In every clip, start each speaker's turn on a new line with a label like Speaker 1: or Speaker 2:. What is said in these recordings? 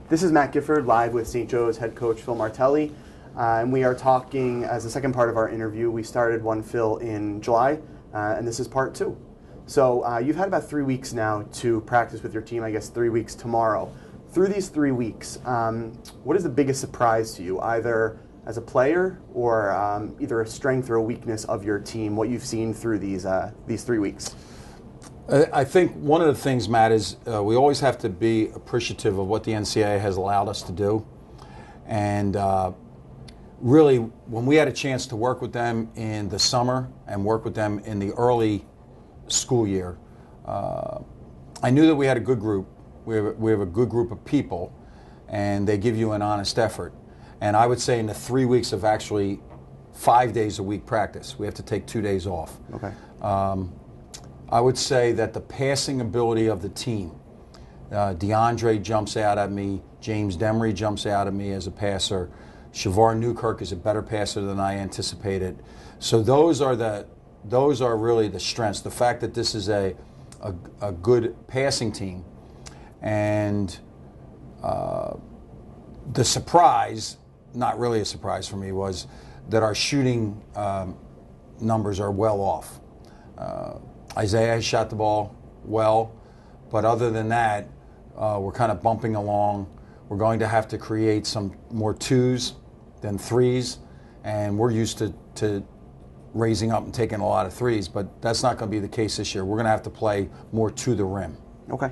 Speaker 1: This is Matt Gifford, live with St. Joe's head coach Phil Martelli, and we are talking as the second part of our interview. We started one, Phil, in July, and this is part 2. So you've had about 3 weeks now to practice with your team, I guess 3 weeks tomorrow. Through these 3 weeks, what is the biggest surprise to you, either as a player or either a strength or a weakness of your team, what you've seen through these 3 weeks?
Speaker 2: I think one of the things, Matt, is we always have to be appreciative of what the NCAA has allowed us to do. And really, when we had a chance to work with them in the summer and work with them in the early school year, I knew that we had a good group. We have a good group of people, and they give you an honest effort. And I would say in the 3 weeks of actually 5 days a week practice, we have to take 2 days off.
Speaker 1: Okay.
Speaker 2: I would say that the passing ability of the team, DeAndre jumps out at me, James Demery jumps out at me as a passer, Shavar Newkirk is a better passer than I anticipated. So those are really the strengths. The fact that this is a good passing team, and the surprise, not really a surprise for me, was that our shooting numbers are well off. Isaiah has shot the ball well, but other than that, we're kind of bumping along. We're going to have to create some more 2s than 3s, and we're used to raising up and taking a lot of 3s, but that's not going to be the case this year. We're going to have to play more to the rim.
Speaker 1: Okay.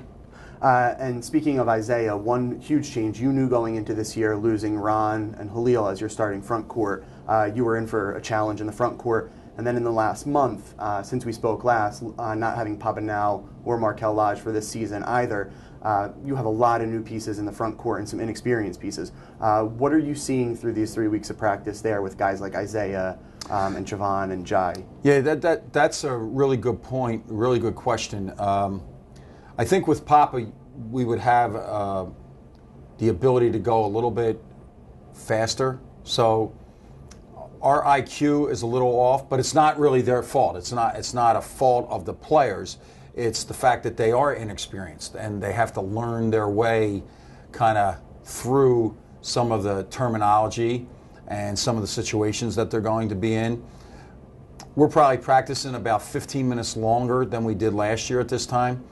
Speaker 1: And speaking of Isaiah, one huge change, you knew going into this year, losing Ron and Halil as your starting front court, you were in for a challenge in the front court. And then in the last month, since we spoke last, not having Pabanao or Markel Lodge for this season either, you have a lot of new pieces in the front court and some inexperienced pieces. What are you seeing through these 3 weeks of practice there with guys like Isaiah and Javon and Jai?
Speaker 2: Yeah, that's a really good point, really good question. I think with Papa, we would have the ability to go a little bit faster. So our IQ is a little off, but it's not really their fault. It's not a fault of the players. It's the fact that they are inexperienced and they have to learn their way kind of through some of the terminology and some of the situations that they're going to be in. We're probably practicing about 15 minutes longer than we did last year at this time,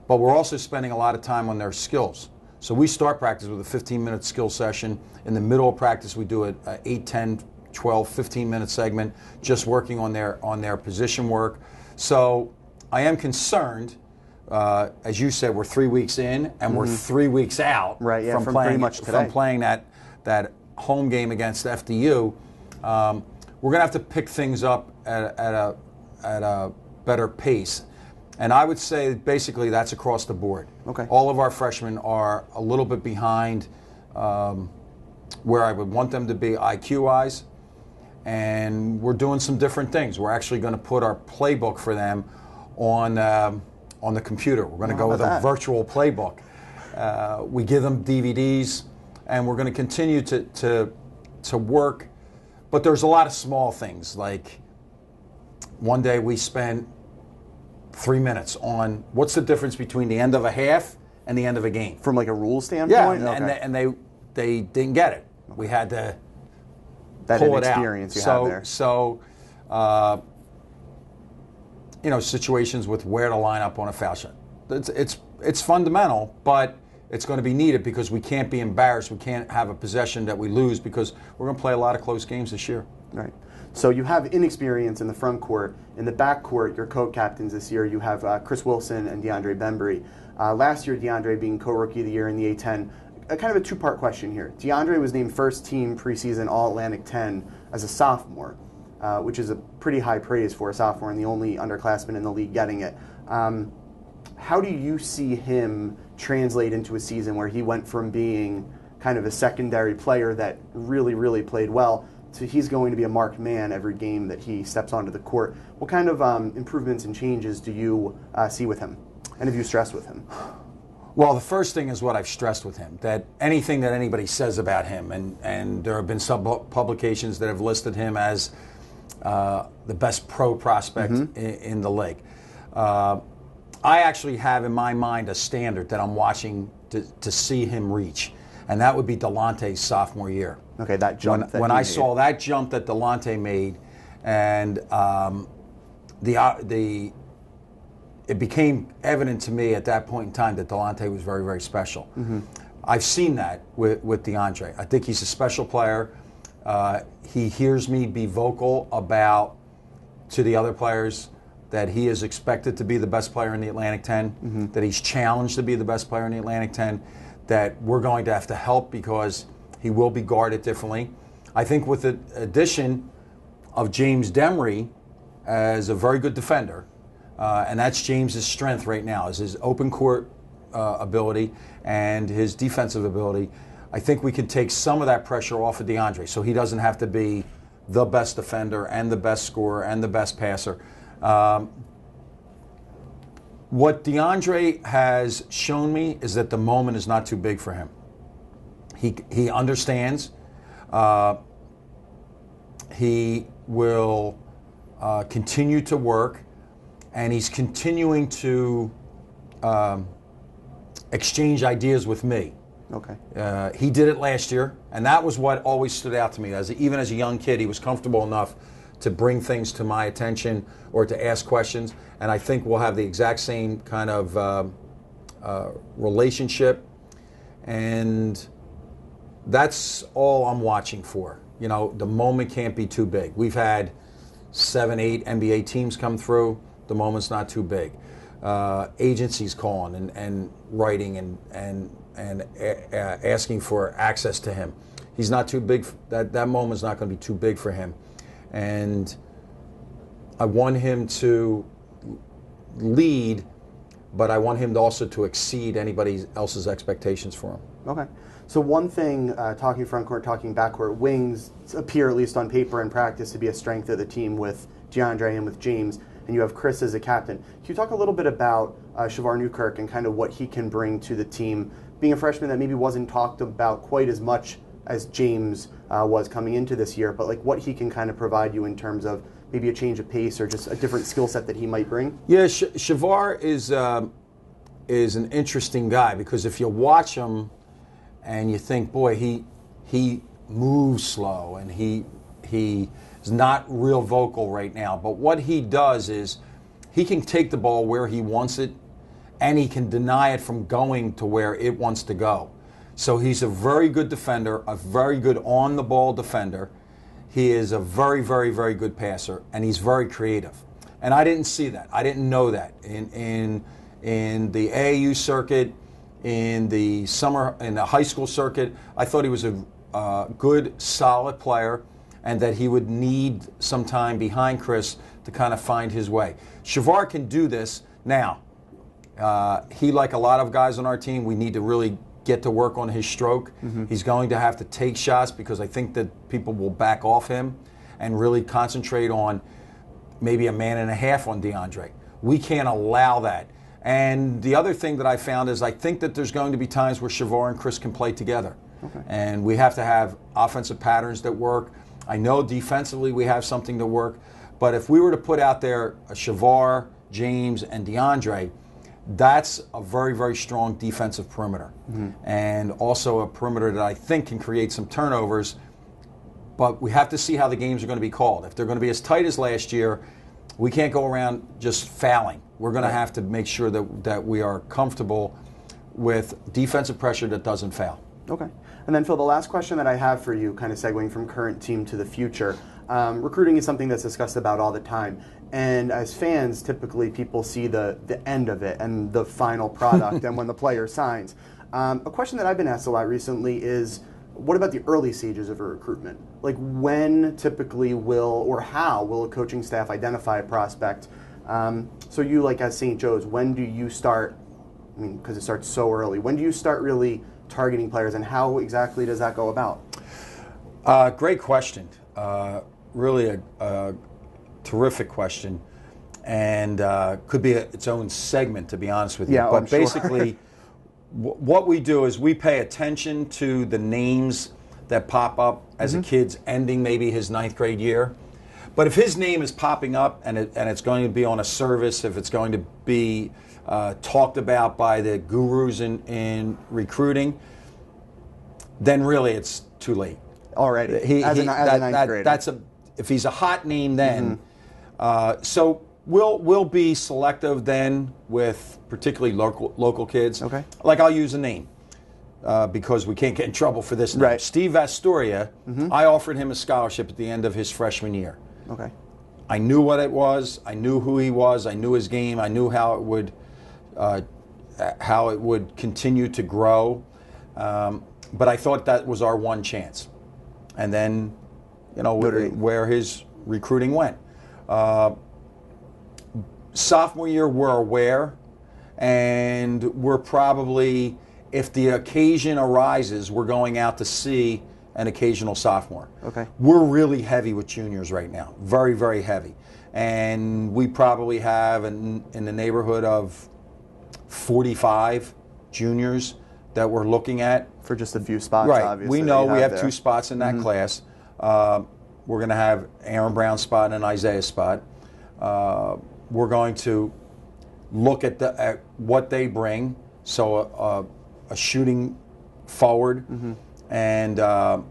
Speaker 2: but we're also spending a lot of time on their skills. So we start practice with a 15-minute skill session. In the middle of practice, we do an 8, 10, 12, 15-minute segment, just working on their position work. So I am concerned, as you said, we're 3 weeks in and we're 3 weeks out
Speaker 1: from playing
Speaker 2: that home game against FDU. We're going to have to pick things up at a better pace. And I would say basically that's across the board.
Speaker 1: Okay.
Speaker 2: All of our freshmen are a little bit behind where I would want them to be IQ-wise. And we're doing some different things. We're actually going to put our playbook for them on the computer. We're going to go with a virtual playbook. We give them DVDs, and we're going to continue to work. But there's a lot of small things. Like one day we spent 3 minutes on what's the difference between the end of a half and the end of a game.
Speaker 1: From like a rule standpoint?
Speaker 2: Yeah,
Speaker 1: okay.
Speaker 2: and they didn't get it. Okay. We had to
Speaker 1: that
Speaker 2: pull it
Speaker 1: experience
Speaker 2: out.
Speaker 1: You have there.
Speaker 2: So, situations with where to line up on a foul shot. It's fundamental, but it's going to be needed because we can't be embarrassed. We can't have a possession that we lose because we're going to play a lot of close games this year.
Speaker 1: Right. So you have inexperience in the front court. In the back court, your co-captains this year, you have Chris Wilson and DeAndre Bembry. Last year, DeAndre being co-rookie of the year in the A-10. Kind of a two-part question here. DeAndre was named first team preseason All-Atlantic 10 as a sophomore, which is a pretty high praise for a sophomore and the only underclassman in the league getting it. How do you see him translate into a season where he went from being kind of a secondary player that really, really played well to he's going to be a marked man every game that he steps onto the court? What kind of improvements and changes do you see with him? And have you stressed with him?
Speaker 2: Well, the first thing is what I've stressed with him, that anything that anybody says about him, and there have been some publications that have listed him as the best pro prospect in the league. I actually have in my mind a standard that I'm watching to see him reach. and that would be Delante's sophomore year.
Speaker 1: Okay, that jump.
Speaker 2: When I saw that jump that Delante made, and it became evident to me at that point in time that Delante was very, very special. I've seen that with DeAndre. I think he's a special player. He hears me be vocal about to the other players that he is expected to be the best player in the Atlantic 10, that he's challenged to be the best player in the Atlantic 10, that we're going to have to help because he will be guarded differently. I think with the addition of James Demery as a very good defender, and that's James's strength right now, is his open court ability and his defensive ability. I think we can take some of that pressure off of DeAndre so he doesn't have to be the best defender and the best scorer and the best passer. What DeAndre has shown me is that the moment is not too big for him. He understands. He will continue to work, and he's continuing to exchange ideas with me.
Speaker 1: Okay.
Speaker 2: He did it last year, and that was what always stood out to me. Even as a young kid, he was comfortable enough to bring things to my attention or to ask questions, and I think we'll have the exact same kind of relationship, and that's all I'm watching for. You know, the moment can't be too big. We've had 7, 8 NBA teams come through. The moment's not too big. Agencies calling and writing and asking for access to him. He's not too big. That moment's not going to be too big for him. And I want him to lead, but I want him to also to exceed anybody else's expectations for him.
Speaker 1: Okay. So one thing, talking front court, talking backcourt, wings appear, at least on paper and practice, to be a strength of the team with DeAndre and with James, and you have Chris as a captain. Can you talk a little bit about Shavar Newkirk and kind of what he can bring to the team, being a freshman that maybe wasn't talked about quite as much as James was coming into this year, but like what he can kind of provide you in terms of maybe a change of pace or just a different skill set that he might bring?
Speaker 2: Yeah, Shavar is an interesting guy because if you watch him and you think, boy, he moves slow and he is not real vocal right now, but what he does is he can take the ball where he wants it and he can deny it from going to where it wants to go. So he's a very good defender, a very good on-the-ball defender. He is a very, very, very good passer, and he's very creative. And I didn't see that. I didn't know that. In the AAU circuit, in the high school circuit, I thought he was a good, solid player, and that he would need some time behind Chris to kind of find his way. Shavar can do this. Now, he, like a lot of guys on our team, we need to really get to work on his stroke. He's going to have to take shots because I think that people will back off him and really concentrate on maybe a man and a half on DeAndre. We can't allow that. And the other thing that I found is I think that there's going to be times where Shavar and Chris can play together. Okay. And we have to have offensive patterns that work. I know defensively we have something to work, but if we were to put out there a Shavar, James, and DeAndre, that's a very, very strong defensive perimeter. And also a perimeter that I think can create some turnovers, but we have to see how the games are going to be called. If they're going to be as tight as last year, we can't go around just fouling. We're going to have to make sure that we are comfortable with defensive pressure that doesn't foul.
Speaker 1: Okay. And then, Phil, the last question that I have for you, kind of segueing from current team to the future, recruiting is something that's discussed about all the time. And as fans, typically people see the end of it and the final product and when the player signs. A question that I've been asked a lot recently is, what about the early stages of a recruitment? Like when typically will or how will a coaching staff identify a prospect? So you, like as St. Joe's, when do you start, I mean, because it starts so early, when do you start really targeting players and how exactly does that go about?
Speaker 2: Great question. Really a terrific question, and could be its own segment, to be honest with you.
Speaker 1: Yeah,
Speaker 2: but
Speaker 1: sure.
Speaker 2: Basically, what we do is we pay attention to the names that pop up as a kid's ending maybe his 9th grade year. But if his name is popping up and it's going to be on a service, if it's going to be talked about by the gurus in recruiting, then really it's too late.
Speaker 1: Already, as a ninth grader.
Speaker 2: If he's a hot name then. So we'll be selective then with particularly local kids.
Speaker 1: Okay.
Speaker 2: Like I'll use a name because we can't get in trouble for this name.
Speaker 1: Right.
Speaker 2: Steve Astoria, I offered him a scholarship at the end of his freshman year.
Speaker 1: Okay.
Speaker 2: I knew what it was. I knew who he was. I knew his game. I knew how it would continue to grow. But I thought that was our one chance. And then, where his recruiting went. Sophomore year, we're aware, and we're probably, if the occasion arises, we're going out to see an occasional sophomore.
Speaker 1: Okay.
Speaker 2: We're really heavy with juniors right now, very, very heavy. And we probably have in the neighborhood of 45 juniors that we're looking at.
Speaker 1: For just a few spots,
Speaker 2: right.
Speaker 1: obviously.
Speaker 2: We know we have
Speaker 1: there.
Speaker 2: 2 spots in that class. We're going to have Aaron Brown's spot and an Isaiah spot. We're going to look at what they bring. So a shooting forward and a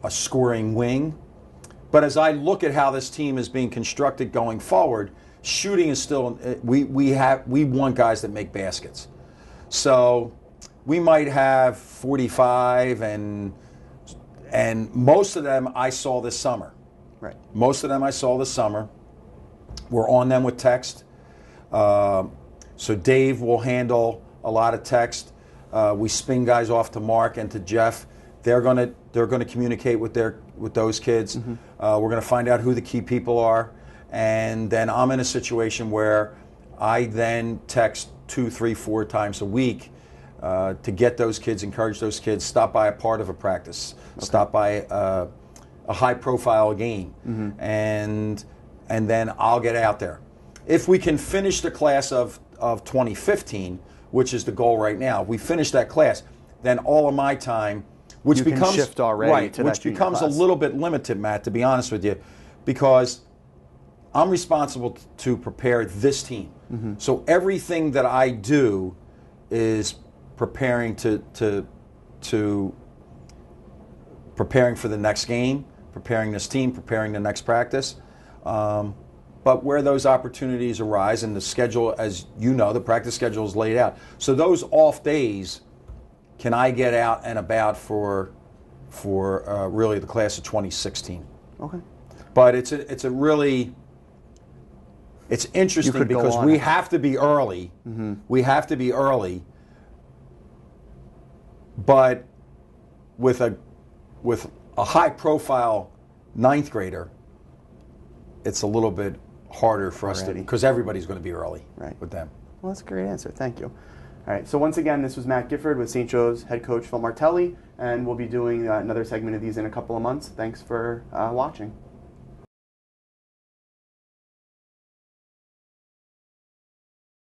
Speaker 2: scoring wing. But as I look at how this team is being constructed going forward, shooting is still we want guys that make baskets. So we might have 45 and most of them I saw this summer.
Speaker 1: Right.
Speaker 2: Most of them I saw this summer. We're on them with text. So Dave will handle a lot of text. We spin guys off to Mark and to Jeff. They're gonna communicate with those kids. We're gonna find out who the key people are, and then I'm in a situation where I then text 2, 3, 4 times a week to get those kids, encourage those kids, stop by a part of a practice, stop by a high-profile game, and then I'll get out there. If we can finish the class of 2015, which is the goal right now, if we finish that class, then all of my time, which becomes
Speaker 1: shift already
Speaker 2: right,
Speaker 1: to
Speaker 2: which
Speaker 1: that
Speaker 2: becomes
Speaker 1: class.
Speaker 2: a little bit limited, Matt, to be honest with you, because I'm responsible to prepare this team. So everything that I do is preparing preparing for the next game, preparing this team, preparing the next practice. But where those opportunities arise, and the schedule, as you know, the practice schedule is laid out. So those off days, can I get out and about for really the class of 2016?
Speaker 1: Okay.
Speaker 2: But it's interesting because we have to be early. We have to be early. But with a high profile 9th grader, it's a little bit harder for us to, because everybody's going to be early with them.
Speaker 1: Well, that's a great answer. Thank you. All right. So once again, this was Matt Gifford with St. Joe's head coach Phil Martelli, and we'll be doing another segment of these in a couple of months. Thanks for watching.